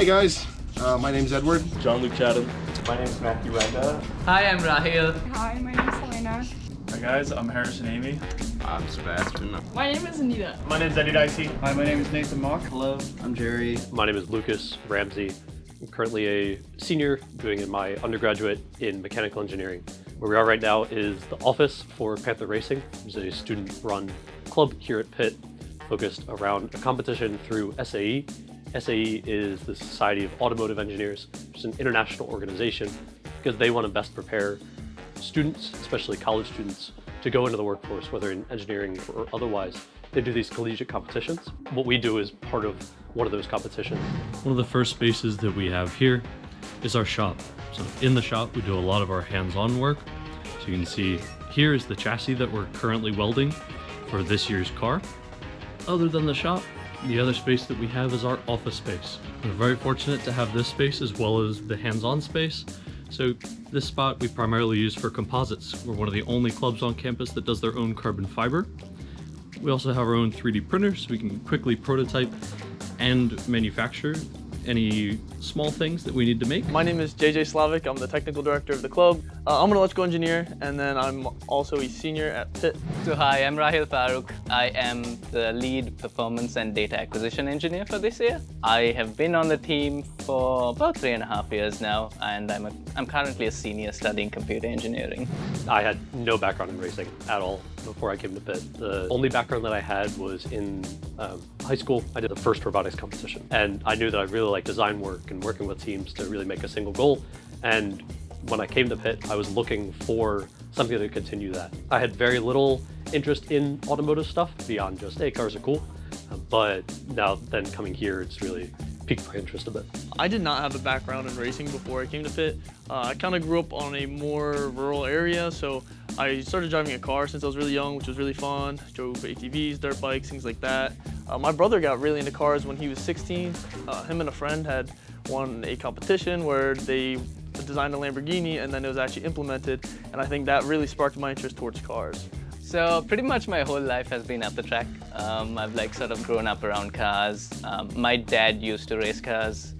Hey guys, my name's Edward. John Luke Chatham. My name is Matthew Renda. Hi, I'm Rahil. Hi, my name is Selena. Hi guys, I'm Harrison Amy. I'm Sebastian. My name is Anita. My name is Eddie Dicey. Hi, my name is Nathan Mock. Hello, I'm Jerry. My name is Lucas Ramsey. I'm currently a senior doing my undergraduate in mechanical engineering. Where we are right now is the office for Panther Racing, which is a student-run club here at Pitt focused around a competition through SAE. SAE is the Society of Automotive Engineers, which is an international organization because they want to best prepare students, especially college students, to go into the workforce, whether in engineering or otherwise. They do these collegiate competitions. What we do is part of one of those competitions. One of the first spaces that we have here is our shop. So in the shop, we do a lot of our hands-on work. So you can see here is the chassis that we're currently welding for this year's car. Other than the shop, the other space that we have is our office space. We're very fortunate to have this space as well as the hands-on space. So this spot we primarily use for composites. We're one of the only clubs on campus that does their own carbon fiber. We also have our own 3D printers, so we can quickly prototype and manufacture any small things that we need to make. My name is JJ Slavic. I'm the technical director of the club. I'm an electrical engineer, and then I'm also a senior at Pitt. So hi, I'm Rahil Farooq. I am the lead performance and data acquisition engineer for this year. I have been on the team for about 3.5 years now, and I'm currently a senior studying computer engineering. I had no background in racing at all before I came to Pitt. The only background that I had was in high school. I did the first robotics competition, and I knew that I really liked design work and working with teams to really make a single goal. And when I came to Pitt, I was looking for something to continue that. I had very little interest in automotive stuff beyond just, hey, cars are cool. But now then coming here, it's really piqued my interest a bit. I did not have a background in racing before I came to Pitt. I kind of grew up on a more rural area, so I started driving a car since I was really young, which was really fun. Drove ATVs, dirt bikes, things like that. My brother got really into cars when he was 16. Him and a friend had won a competition where they designed a Lamborghini, and then it was actually implemented, and I think that really sparked my interest towards cars. So pretty much my whole life has been up the track. I've sort of grown up around cars. My dad used to race cars,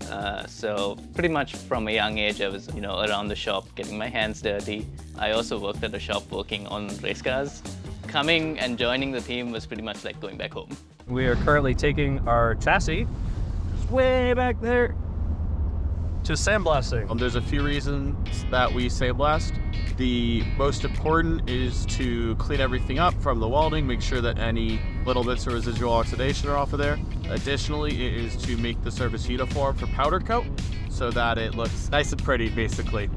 so pretty much from a young age I was, around the shop getting my hands dirty. I also worked at a shop working on race cars. Coming and joining the team was pretty much like going back home. We are currently taking our chassis, just way back there, to sandblasting. There's a few reasons that we sandblast. The most important is to clean everything up from the welding, make sure that any little bits of residual oxidation are off of there. Additionally, it is to make the surface uniform for powder coat so that it looks nice and pretty, basically.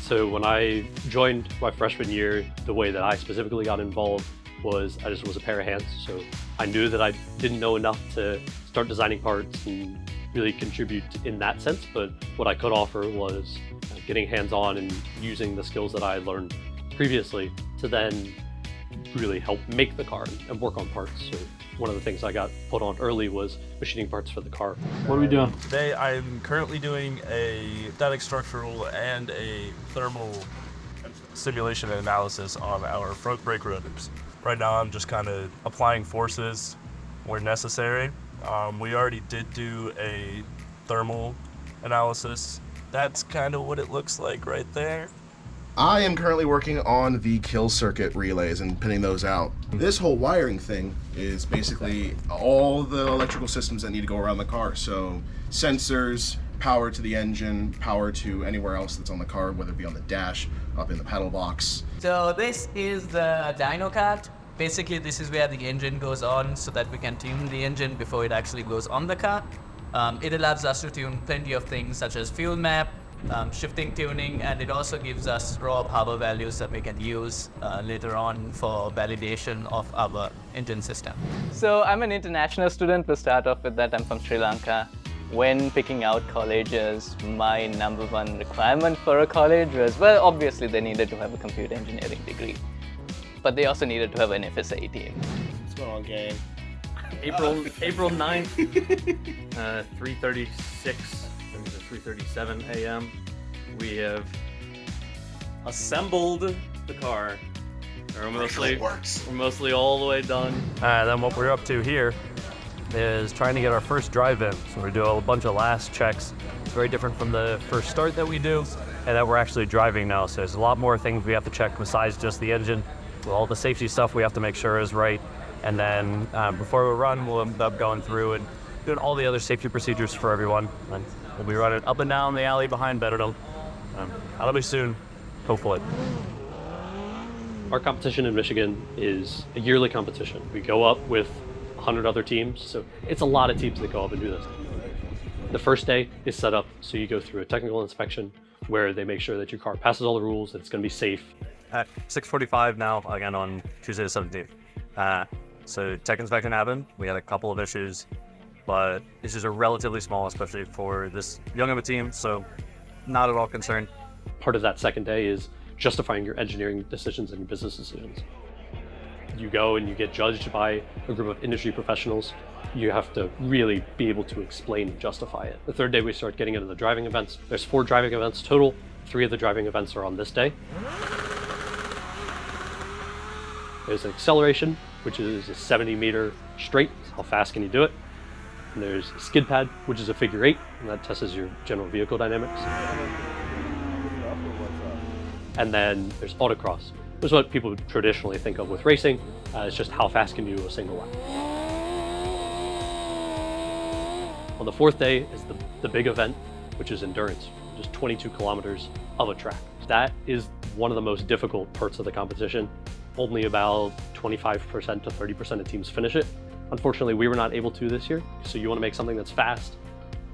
So when I joined my freshman year, the way that I specifically got involved was I just was a pair of hands. So I knew that I didn't know enough to start designing parts and really contribute in that sense, but what I could offer was getting hands-on and using the skills that I had learned previously to then really help make the car and work on parts. So one of the things I got put on early was machining parts for the car. What are we doing? Today I'm currently doing a static structural and a thermal simulation and analysis on our front brake rotors. Right now I'm just kind of applying forces where necessary. We already did do a thermal analysis. That's kind of what it looks like right there. I am currently working on the kill circuit relays and pinning those out. This whole wiring thing is basically all the electrical systems that need to go around the car. So sensors, power to the engine, power to anywhere else that's on the car, whether it be on the dash, up in the pedal box. So this is the dyno cart. Basically, this is where the engine goes on so that we can tune the engine before it actually goes on the car. It allows us to tune plenty of things such as fuel map, shifting tuning, and it also gives us raw power values that we can use later on for validation of our engine system. So I'm an international student. To start off with that, I'm from Sri Lanka. When picking out colleges, my number one requirement for a college was, well, obviously they needed to have a computer engineering degree, but they also needed to have an FSA team. What's going on, gang? April 9th, 3:36, I think it's 3:37 a.m. We have assembled the car. We're mostly all the way done. Then what we're up to here is trying to get our first drive in. So we do a bunch of last checks. It's very different from the first start that we do, and that we're actually driving now. So there's a lot more things we have to check besides just the engine. With all the safety stuff we have to make sure is right. And then before we run, we'll end up going through and doing all the other safety procedures for everyone. And we'll be running up and down the alley behind Betterdam. That'll be soon, hopefully. Our competition in Michigan is a yearly competition. We go up with 100 other teams, so it's a lot of teams that go up and do this. The first day is set up so you go through a technical inspection where they make sure that your car passes all the rules, that it's going to be safe. At 6:45 now, again on Tuesday the 17th. So tech inspection happened. We had a couple of issues, but issues are relatively small, especially for this young of a team, so not at all concerned. Part of that second day is justifying your engineering decisions and your business decisions. You go and you get judged by a group of industry professionals. You have to really be able to explain and justify it. The third day we start getting into the driving events. There's 4 driving events total. 3 of the driving events are on this day. There's an acceleration, which is a 70-meter straight. How fast can you do it? And there's a skid pad, which is a figure 8, and that tests your general vehicle dynamics. And then there's autocross, which is what people traditionally think of with racing. It's just how fast can you do a single lap. On the 4th day is the big event, which is endurance, just 22 kilometers of a track. That is one of the most difficult parts of the competition. Only about 25% to 30% of teams finish it. Unfortunately, we were not able to this year, so you want to make something that's fast,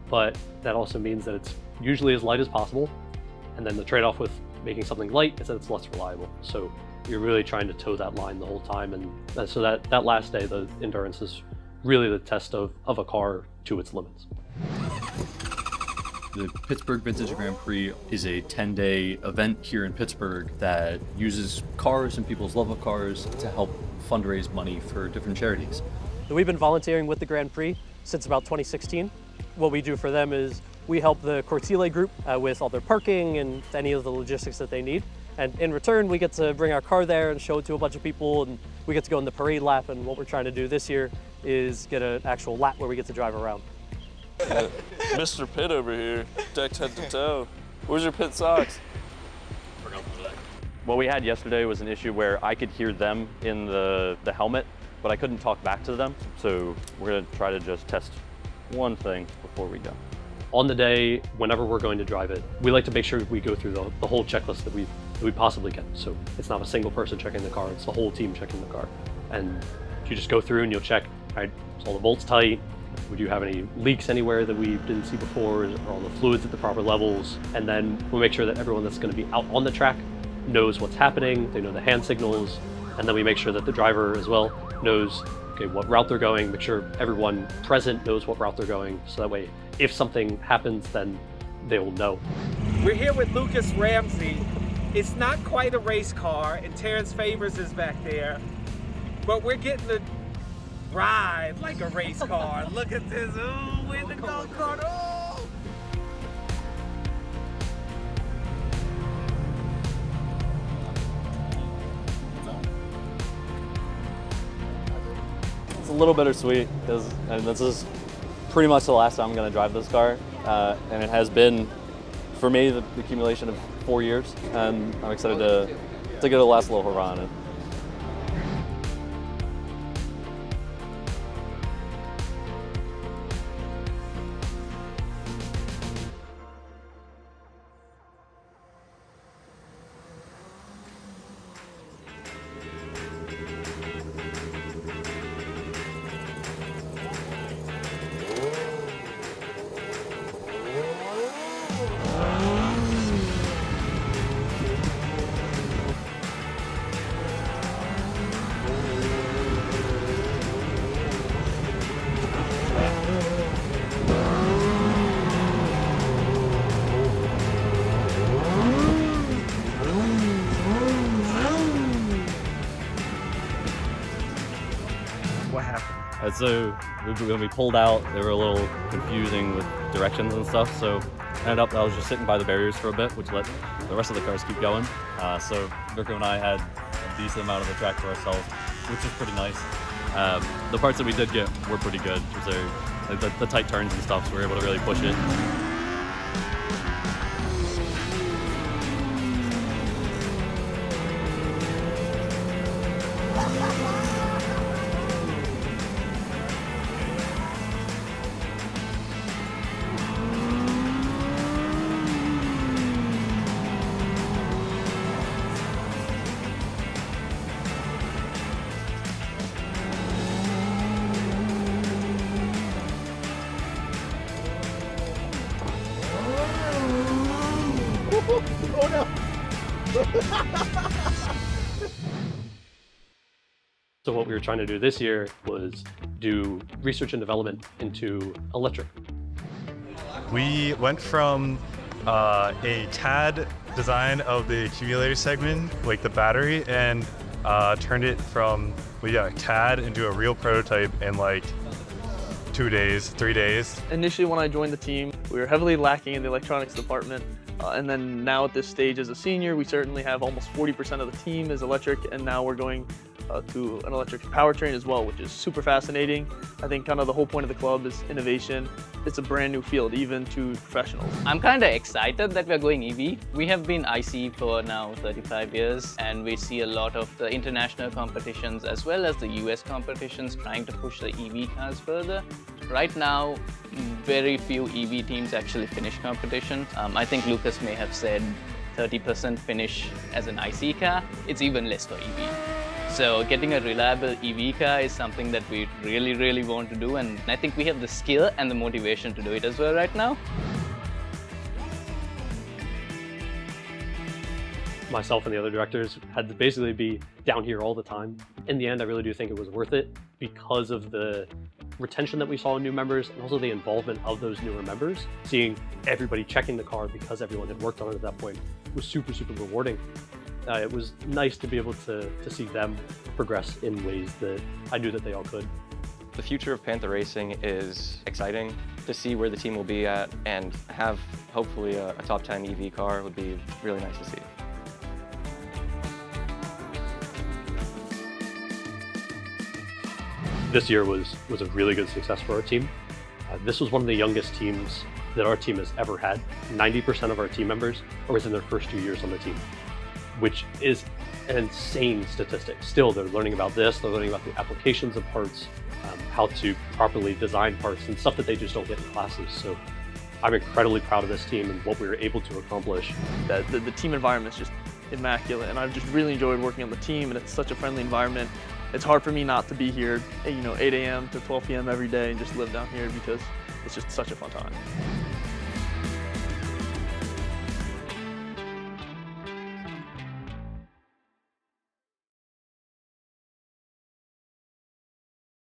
but that also means that it's usually as light as possible, and then the trade-off with making something light is that it's less reliable. So you're really trying to toe that line the whole time, and so that last day, the endurance is really the test of a car to its limits. The Pittsburgh Vintage Grand Prix is a 10-day event here in Pittsburgh that uses cars and people's love of cars to help fundraise money for different charities. We've been volunteering with the Grand Prix since about 2016. What we do for them is we help the Cortile group with all their parking and any of the logistics that they need. And in return, we get to bring our car there and show it to a bunch of people, and we get to go in the parade lap. And what we're trying to do this year is get an actual lap where we get to drive around. Mr. Pitt over here, decked head to toe. Where's your Pitt socks? What we had yesterday was an issue where I could hear them in the helmet, but I couldn't talk back to them. So we're gonna try to just test one thing before we go. On the day, whenever we're going to drive it, we like to make sure we go through the whole checklist that we possibly can. So it's not a single person checking the car, it's the whole team checking the car. And you just go through and you'll check, all right, is all the bolts tight? Would you have any leaks anywhere that we didn't see before? Are all the fluids at the proper levels? And then we make sure that everyone that's going to be out on the track knows what's happening, they know the hand signals, and then we make sure that the driver as well knows what route they're going, make sure everyone present knows what route they're going, so that way if something happens, then they will know. We're here with Lucas Ramsey. It's not quite a race car, and Terrence Favors is back there, but we're getting to ride like a race car. Look at this, oh, we're in the go-kart, oh! It's a little bittersweet because this is pretty much the last time I'm going to drive this car, and it has been, for me, the accumulation of 4 years, and I'm excited to get a last little hurrah on it. What happened? So when we pulled out, they were a little confusing with directions and stuff, so I was just sitting by the barriers for a bit, which let the rest of the cars keep going. So Mirko and I had a decent amount of the track for ourselves, which is pretty nice. The parts that we did get were pretty good. The tight turns and stuff, so we were able to really push it. Oh no! So what we were trying to do this year was do research and development into electric. We went from a CAD design of the accumulator segment, like the battery, and turned it from CAD into a real prototype in like 2 days, 3 days. Initially when I joined the team, we were heavily lacking in the electronics department. And then now at this stage as a senior, we certainly have almost 40% of the team is electric, and now we're going to an electric powertrain as well, which is super fascinating. I think kind of the whole point of the club is innovation. It's a brand new field, even to professionals. I'm kind of excited that we're going EV. We have been IC for now 35 years, and we see a lot of the international competitions as well as the US competitions trying to push the EV cars further. Right now, very few EV teams actually finish competition. I think Lucas may have said 30% finish as an IC car. It's even less for EV. So getting a reliable EV car is something that we really, really want to do, and I think we have the skill and the motivation to do it as well right now. Myself and the other directors had to basically be down here all the time. In the end, I really do think it was worth it because of the retention that we saw in new members and also the involvement of those newer members. Seeing everybody checking the car because everyone had worked on it at that point was super, super rewarding. It was nice to be able to see them progress in ways that I knew that they all could. The future of Panther Racing is exciting. To see where the team will be at and have hopefully a top 10 EV car would be really nice to see. This year was a really good success for our team. This was one of the youngest teams that our team has ever had. 90% of our team members are within their first 2 years on the team, which is an insane statistic. Still, they're learning about this, they're learning about the applications of parts, how to properly design parts, and stuff that they just don't get in classes. So I'm incredibly proud of this team and what we were able to accomplish. The team environment is just immaculate, and I've just really enjoyed working on the team, and it's such a friendly environment. It's hard for me not to be here, 8 a.m. to 12 p.m. every day and just live down here because it's just such a fun time.